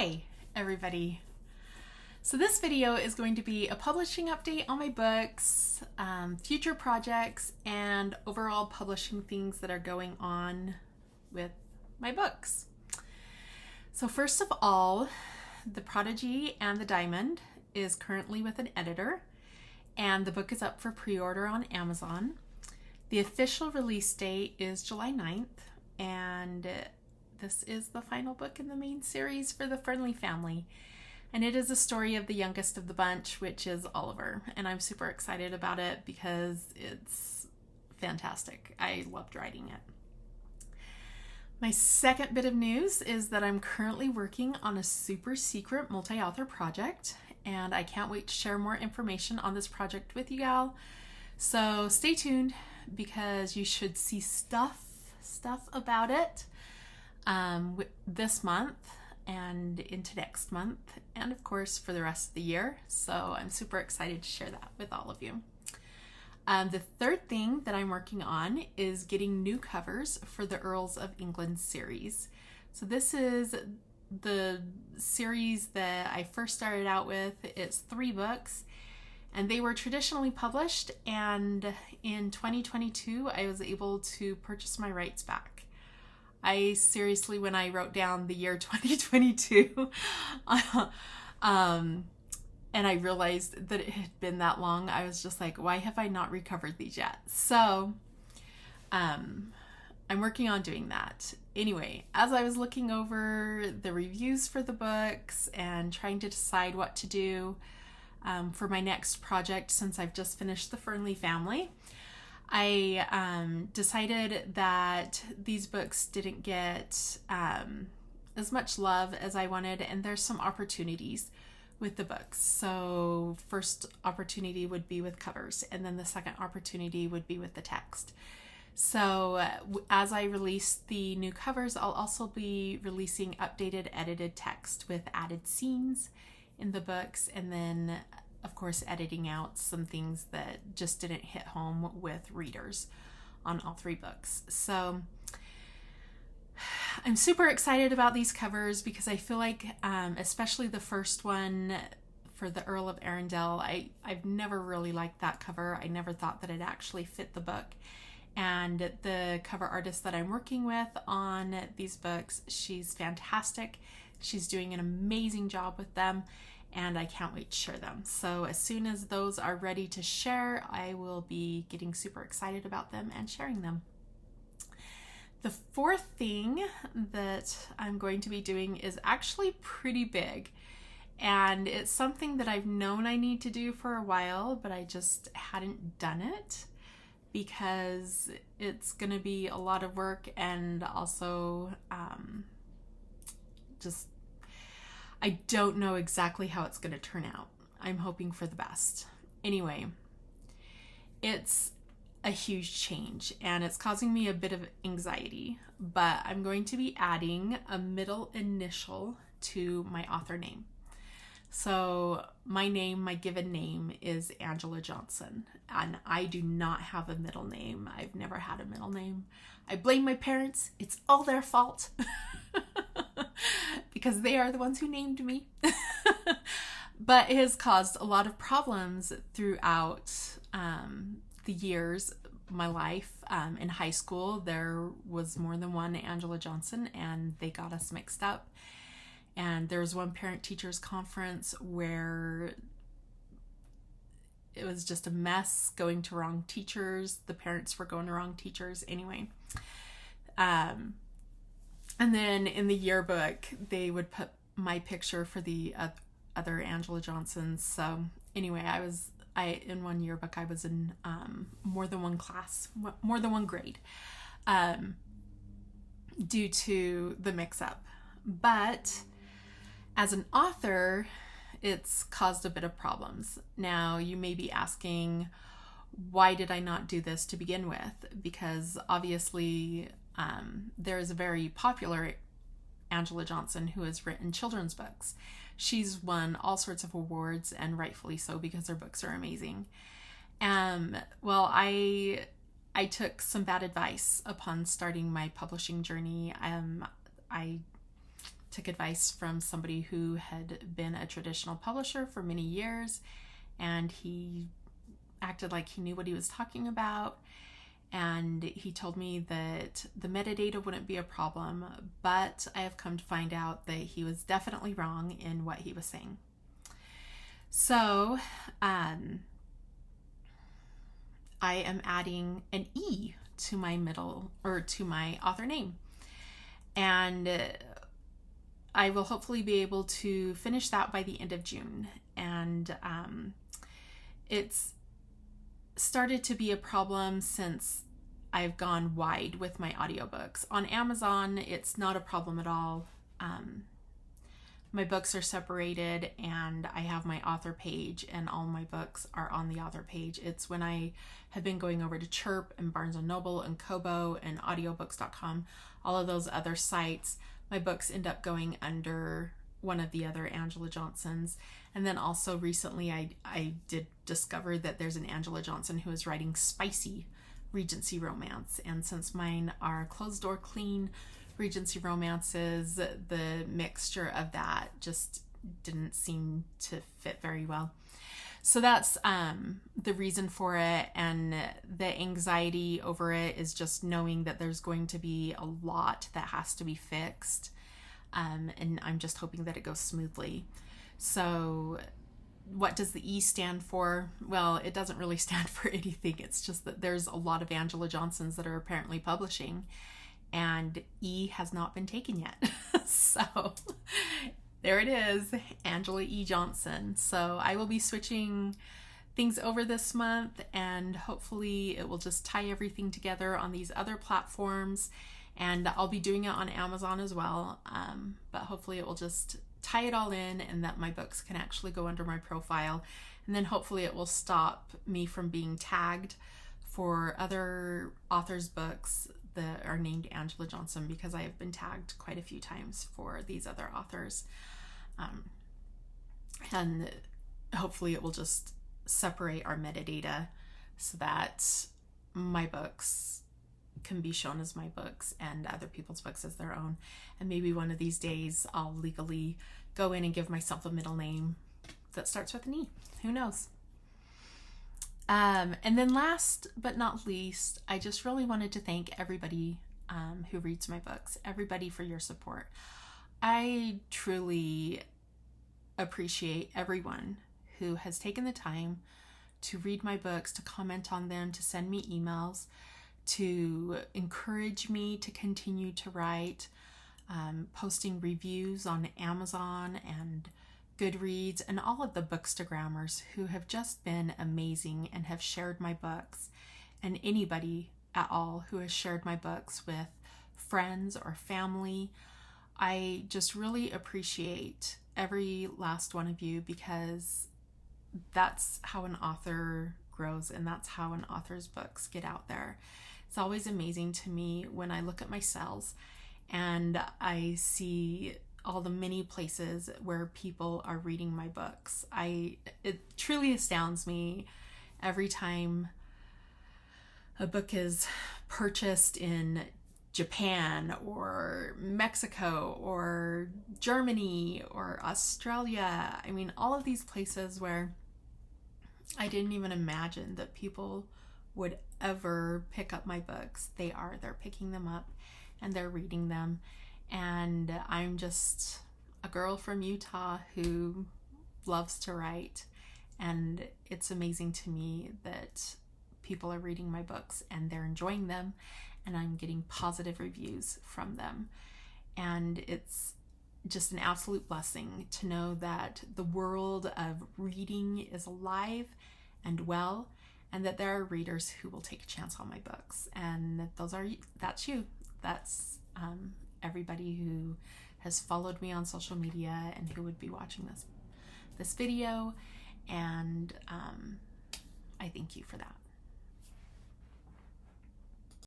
Hi, everybody. So this video is going to be a publishing update on my books, future projects, and overall publishing things that are going on with my books. So first of all, the Prodigy and the Diamond is currently with an editor, and the book is up for pre-order on Amazon. The official release date is July 9th, and this is the final book in the main series for the Fernley family. And it is a story of the youngest of the bunch, which is Oliver. And I'm super excited about it because it's fantastic. I loved writing it. My second bit of news is that I'm currently working on a super secret multi-author project, and I can't wait to share more information on this project with you all. So stay tuned because you should see stuff about it this month and into next month, and of course for the rest of the year. So I'm super excited to share that with all of you. The third thing that I'm working on is getting new covers for the Earls of England series. So this is the series that I first started out with. It's 3 books, and they were traditionally published, and in 2022 I was able to purchase my rights back. I seriously, when I wrote down the year 2022, and I realized that it had been that long, I was just like, why have I not recovered these yet? So I'm working on doing that. Anyway, as I was looking over the reviews for the books and trying to decide what to do for my next project, since I've just finished the Fernley family, I decided that these books didn't get as much love as I wanted, and there's some opportunities with the books. So first opportunity would be with covers, and then the second opportunity would be with the text. So as I release the new covers, I'll also be releasing updated edited text with added scenes in the books, and then of course editing out some things that just didn't hit home with readers on all 3 books. So I'm super excited about these covers because I feel like especially the first one for the Earl of Arundel, I've never really liked that cover. I never thought that it actually fit the book. And the cover artist that I'm working with on these books, she's fantastic. She's doing an amazing job with them, and I can't wait to share them. So as soon as those are ready to share, I will be getting super excited about them and sharing them. The fourth thing that I'm going to be doing is actually pretty big, and it's something that I've known I need to do for a while, but I just hadn't done it because it's going to be a lot of work, and also I don't know exactly how it's going to turn out. I'm hoping for the best. Anyway, it's a huge change, and it's causing me a bit of anxiety, but I'm going to be adding a middle initial to my author name. So my name, my given name, is Angela Johnson, and I do not have a middle name. I've never had a middle name. I blame my parents. It's all their fault. Because they are the ones who named me. But it has caused a lot of problems throughout the years, my life. In high school, there was more than one Angela Johnson, and they got us mixed up. And there was one parent-teachers conference where it was just a mess, going to wrong teachers. The parents were going to wrong teachers. Anyway. And then in the yearbook, they would put my picture for the other Angela Johnsons. So anyway, in one yearbook, I was in more than one class, more than one grade, due to the mix-up. But as an author, it's caused a bit of problems. Now, you may be asking, why did I not do this to begin with? Because obviously there is a very popular Angela Johnson who has written children's books. She's won all sorts of awards, and rightfully so, because her books are amazing. Well, I took some bad advice upon starting my publishing journey. I took advice from somebody who had been a traditional publisher for many years, and he acted like he knew what he was talking about. And he told me that the metadata wouldn't be a problem, but I have come to find out that he was definitely wrong in what he was saying. So I am adding an E to my to my author name. And I will hopefully be able to finish that by the end of June. And it's started to be a problem since I've gone wide with my audiobooks. On Amazon, it's not a problem at all. My books are separated, and I have my author page, and all my books are on the author page. It's when I have been going over to Chirp and Barnes & Noble and Kobo and audiobooks.com, all of those other sites, my books end up going under one of the other Angela Johnsons. And then also recently I did discover that there's an Angela Johnson who is writing spicy Regency romance. And since mine are closed door clean Regency romances, the mixture of that just didn't seem to fit very well. So that's the reason for it. And the anxiety over it is just knowing that there's going to be a lot that has to be fixed. And I'm just hoping that it goes smoothly. So what does the E stand for? Well, it doesn't really stand for anything. It's just that there's a lot of Angela Johnsons that are apparently publishing, and E has not been taken yet. So there it is, Angela E. Johnson. So I will be switching things over this month, and hopefully it will just tie everything together on these other platforms. And I'll be doing it on Amazon as well, but hopefully it will just tie it all in, and that my books can actually go under my profile. And then hopefully it will stop me from being tagged for other authors' books that are named Angela Johnson, because I have been tagged quite a few times for these other authors. And hopefully it will just separate our metadata so that my books can be shown as my books and other people's books as their own. And maybe one of these days I'll legally go in and give myself a middle name that starts with an E. Who knows? And then last but not least, I just really wanted to thank everybody who reads my books, everybody for your support. I truly appreciate everyone who has taken the time to read my books, to comment on them, to send me emails, to encourage me to continue to write, posting reviews on Amazon and Goodreads, and all of the bookstagrammers who have just been amazing and have shared my books, and anybody at all who has shared my books with friends or family. I just really appreciate every last one of you, because that's how an author grows, and that's how an author's books get out there. It's always amazing to me when I look at my sales and I see all the many places where people are reading my books. It truly astounds me every time a book is purchased in Japan or Mexico or Germany or Australia. I mean, all of these places where I didn't even imagine that people would ever pick up my books. They're picking them up and they're reading them. And I'm just a girl from Utah who loves to write. And it's amazing to me that people are reading my books and they're enjoying them, and I'm getting positive reviews from them. And it's just an absolute blessing to know that the world of reading is alive and well, and that there are readers who will take a chance on my books. And that's you. That's everybody who has followed me on social media and who would be watching this video. And I thank you for that.